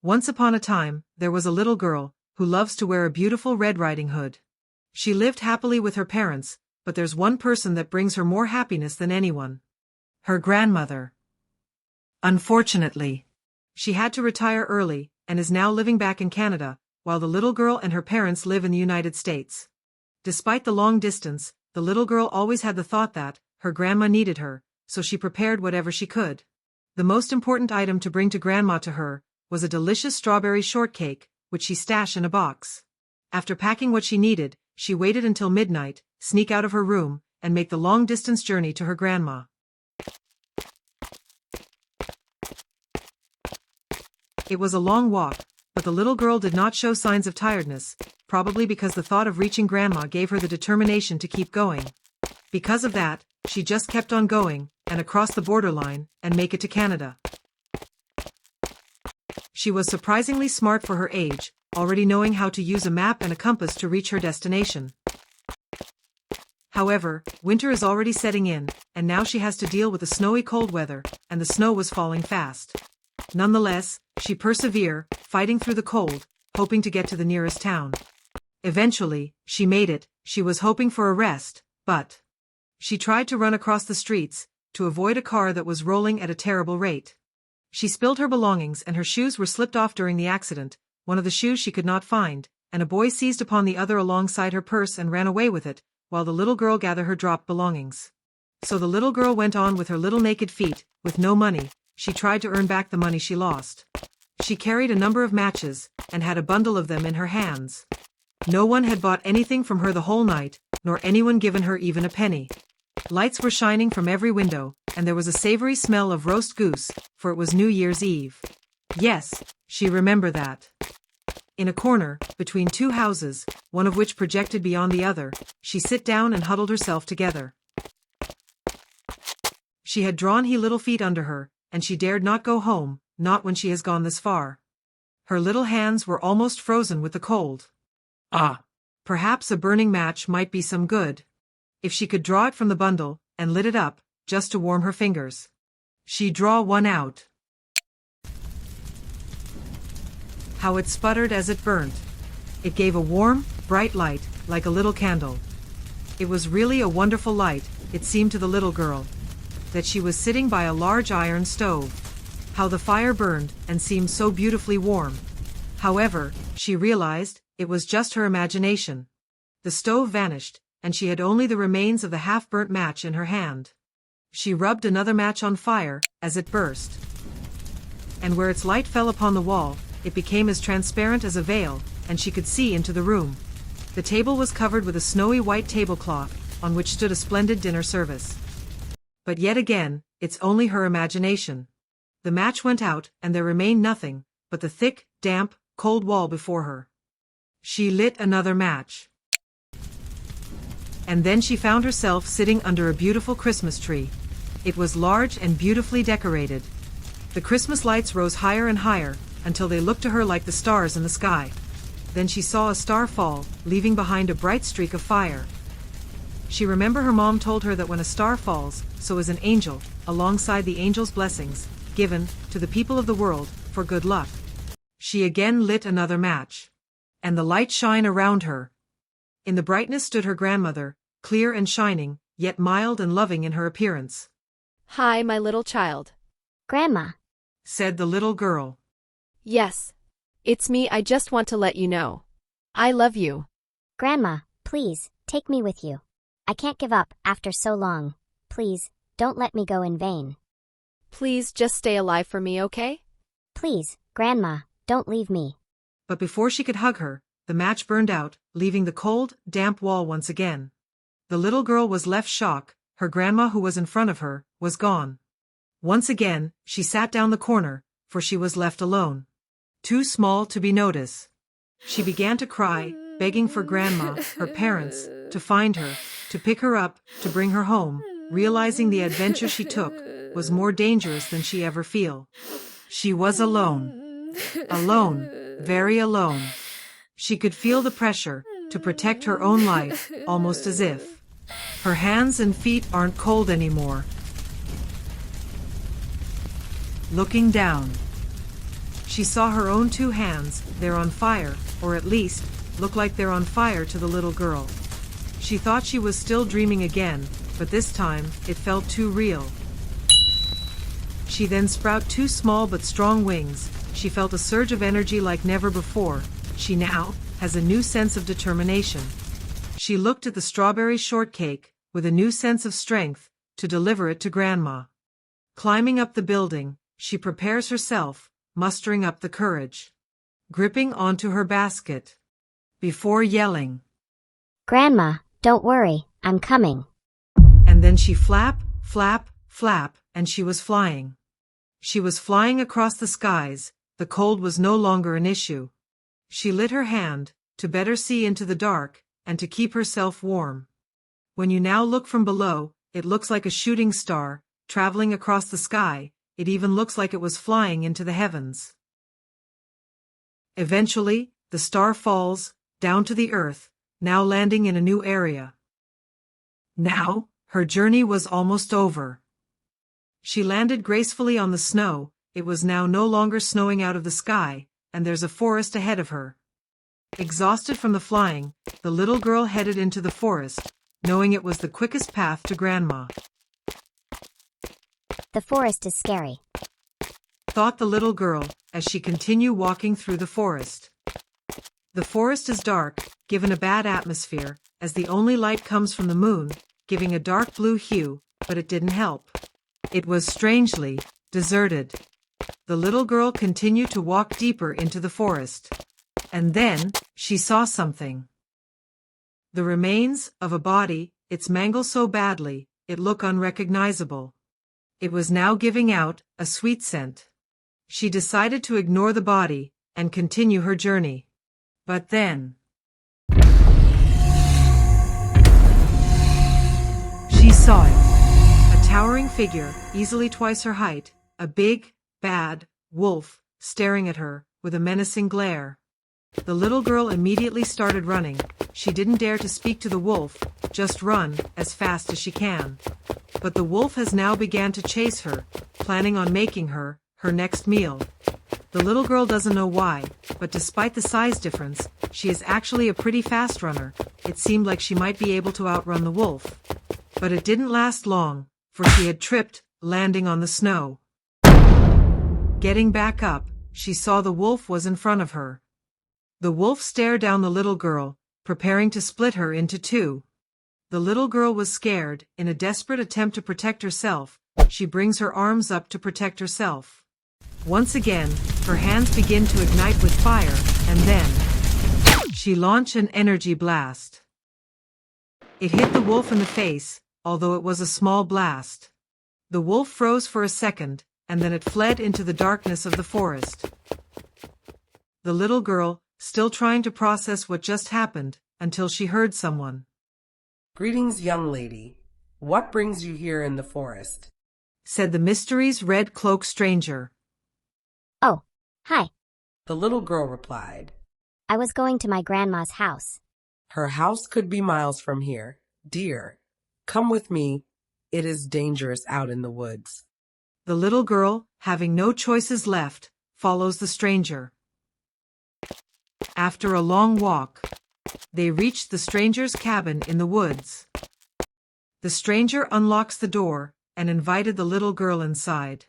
Once upon a time, there was a little girl who loves to wear a beautiful Red Riding Hood. She lived happily with her parents, but there's one person that brings her more happiness than anyone. Her grandmother. Unfortunately, she had to retire early and is now living back in Canada, while the little girl and her parents live in the United States. Despite the long distance, the little girl always had the thought that her grandma needed her, so she prepared whatever she could. The most important item to bring to grandma to her was a delicious strawberry shortcake, which she stashed in a box. After packing what she needed, she waited until midnight, sneak out of her room, and make the long-distance journey to her grandma. It was a long walk, but the little girl did not show signs of tiredness, probably because the thought of reaching grandma gave her the determination to keep going. Because of that, she just kept on going, and across the borderline, and make it to Canada. She was surprisingly smart for her age, already knowing how to use a map and a compass to reach her destination. However, winter is already setting in, and now she has to deal with the snowy cold weather, and the snow was falling fast. Nonetheless, she persevered, fighting through the cold, hoping to get to the nearest town. Eventually, she made it. She was hoping for a rest, but she tried to run across the streets, to avoid a car that was rolling at a terrible rate. She spilled her belongings and her shoes were slipped off during the accident, one of the shoes she could not find, and a boy seized upon the other alongside her purse and ran away with it, while the little girl gathered her dropped belongings. So the little girl went on with her little naked feet, with no money. She tried to earn back the money she lost. She carried a number of matches, and had a bundle of them in her hands. No one had bought anything from her the whole night, nor anyone given her even a penny. Lights were shining from every window, and there was a savory smell of roast goose, for it was New Year's Eve. Yes, she remembered that. In a corner, between two houses, one of which projected beyond the other, she sat down and huddled herself together. She had drawn her little feet under her, and she dared not go home, not when she has gone this far. Her little hands were almost frozen with the cold. Ah! Perhaps a burning match might be some good. If she could draw it from the bundle, and lit it up, just to warm her fingers. She draw one out. How it sputtered as it burnt. It gave a warm, bright light, like a little candle. It was really a wonderful light, it seemed to the little girl. That she was sitting by a large iron stove. How the fire burned, and seemed so beautifully warm. However, she realized, it was just her imagination. The stove vanished, and she had only the remains of the half-burnt match in her hand. She rubbed another match on fire, as it burst. And where its light fell upon the wall, it became as transparent as a veil, and she could see into the room. The table was covered with a snowy white tablecloth, on which stood a splendid dinner service. But yet again, it's only her imagination. The match went out, and there remained nothing, but the thick, damp, cold wall before her. She lit another match. And then she found herself sitting under a beautiful Christmas tree. It was large and beautifully decorated. The Christmas lights rose higher and higher, until they looked to her like the stars in the sky. Then she saw a star fall, leaving behind a bright streak of fire. She remembered her mom told her that when a star falls, so is an angel, alongside the angel's blessings, given to the people of the world, for good luck. She again lit another match. And the light shine around her. In the brightness stood her grandmother, clear and shining, yet mild and loving in her appearance. "Hi, my little child," Grandma, said the little girl. "Yes. It's me. I just want to let you know. I love you." Grandma, please, take me with you. I can't give up after so long. Please, don't let me go in vain. "Please just stay alive for me, okay?" Please, Grandma, don't leave me. But before she could hug her, the match burned out, leaving the cold, damp wall once again. The little girl was left shocked. Her grandma, who was in front of her, was gone. Once again, she sat down the corner, for she was left alone. Too small to be noticed. She began to cry, begging for grandma, her parents, to find her, to pick her up, to bring her home, realizing the adventure she took was more dangerous than she ever felt. She was alone. Alone, very alone. She could feel the pressure to protect her own life, almost as if her hands and feet aren't cold anymore. Looking down, She saw her own two hands, they're on fire, or at least, look like they're on fire to the little girl. She thought she was still dreaming again, but this time, it felt too real. She then sprout two small but strong wings. She felt a surge of energy like never before. She now has a new sense of determination. She looked at the strawberry shortcake, with a new sense of strength, to deliver it to Grandma. Climbing up the building, she prepares herself, mustering up the courage. Gripping onto her basket. Before yelling, Grandma, don't worry, I'm coming. And then she flap, flap, flap, and she was flying. She was flying across the skies. The cold was no longer an issue. She lit her hand, to better see into the dark, and to keep herself warm. When you now look from below, it looks like a shooting star, traveling across the sky. It even looks like it was flying into the heavens. Eventually, the star falls, down to the earth, now landing in a new area. Now, her journey was almost over. She landed gracefully on the snow. It was now no longer snowing out of the sky, and there's a forest ahead of her. Exhausted from the flying, the little girl headed into the forest, knowing it was the quickest path to Grandma. The forest is scary, Thought the little girl, as she continued walking through the forest. The forest is dark, given a bad atmosphere, as the only light comes from the moon, giving a dark blue hue, but it didn't help. It was strangely deserted. The little girl continued to walk deeper into the forest. And then, she saw something. The remains of a body, it's mangled so badly, it looked unrecognizable. It was now giving out a sweet scent. She decided to ignore the body, and continue her journey. But then, she saw it. A towering figure, easily twice her height, a big, bad wolf, staring at her, with a menacing glare. The little girl immediately started running. She didn't dare to speak to the wolf, just run, as fast as she can. But the wolf has now began to chase her, planning on making her next meal. The little girl doesn't know why, but despite the size difference, she is actually a pretty fast runner. It seemed like she might be able to outrun the wolf. But it didn't last long, for she had tripped, landing on the snow. Getting back up, she saw the wolf was in front of her. The wolf stared down the little girl, preparing to split her into two. The little girl was scared. In a desperate attempt to protect herself, she brings her arms up to protect herself. Once again, her hands begin to ignite with fire, and then she launched an energy blast. It hit the wolf in the face, although it was a small blast. The wolf froze for a second, and then it fled into the darkness of the forest. The little girl, still trying to process what just happened, until she heard someone. "Greetings, young lady. What brings you here in the forest?" said the mystery's red cloak stranger. Oh, hi. The little girl replied. I was going to my grandma's house. "Her house could be miles from here. Dear, come with me. It is dangerous out in the woods." The little girl, having no choices left, follows the stranger. After a long walk, they reached the stranger's cabin in the woods. The stranger unlocks the door and invited the little girl inside.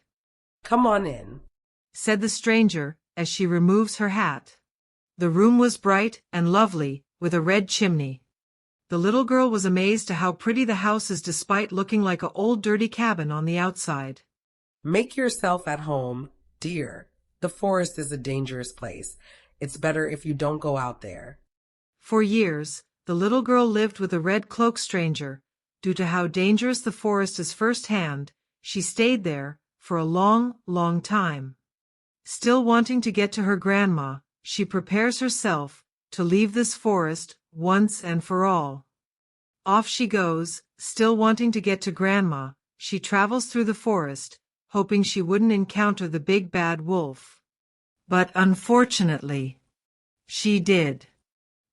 "Come on in," said the stranger as she removes her hat. The room was bright and lovely, with a red chimney. The little girl was amazed at how pretty the house is despite looking like an old dirty cabin on the outside. "Make yourself at home, dear. The forest is a dangerous place. It's better if you don't go out there." For years, the little girl lived with a red cloak stranger. Due to how dangerous the forest is firsthand, she stayed there for a long, long time. Still wanting to get to her grandma, she prepares herself to leave this forest once and for all. Off she goes, still wanting to get to Grandma. She travels through the forest, hoping she wouldn't encounter the big bad wolf. But unfortunately, she did.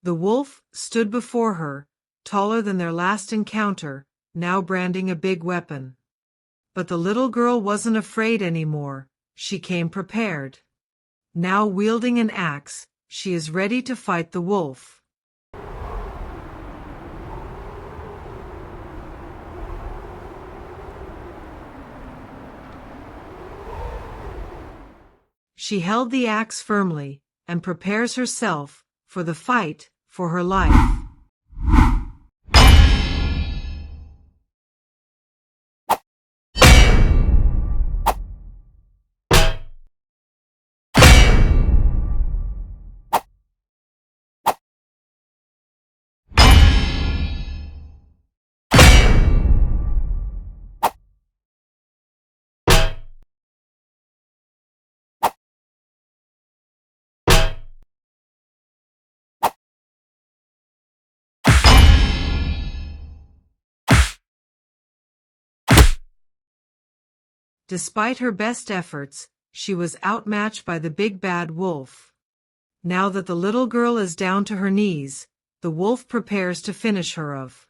The wolf stood before her, taller than their last encounter, now branding a big weapon. But the little girl wasn't afraid anymore. She came prepared. Now wielding an axe, she is ready to fight the wolf. She held the axe firmly and prepares herself for the fight for her life. Despite her best efforts, she was outmatched by the big bad wolf. Now that the little girl is down to her knees, the wolf prepares to finish her off.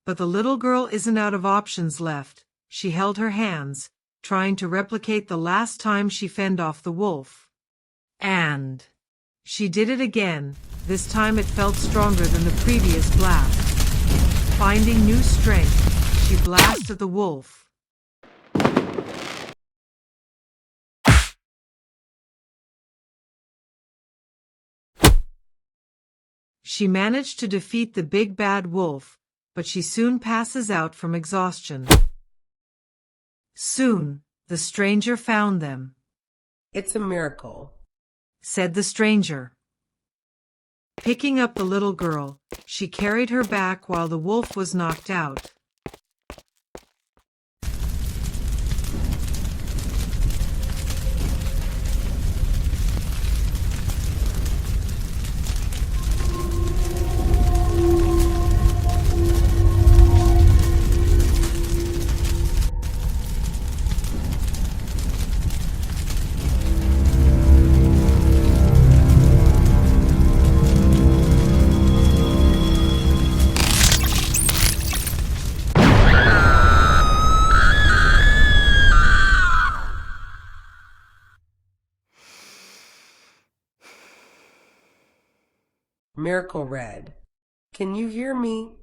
But the little girl isn't out of options left. She held her hands, trying to replicate the last time she fended off the wolf. And she did it again. This time it felt stronger than the previous blast. Finding new strength, she blasted the wolf. She managed to defeat the big bad wolf, but she soon passes out from exhaustion. Soon, the stranger found them. It's a miracle, said the stranger. Picking up the little girl, she carried her back while the wolf was knocked out. Miracle Red. Can you hear me?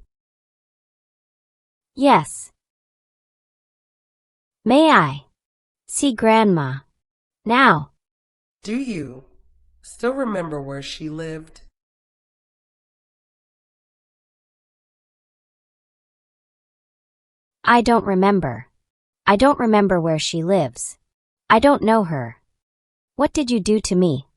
Yes. May I see Grandma now? Do you still remember where she lived? I don't remember. I don't remember where she lives. I don't know her. What did you do to me?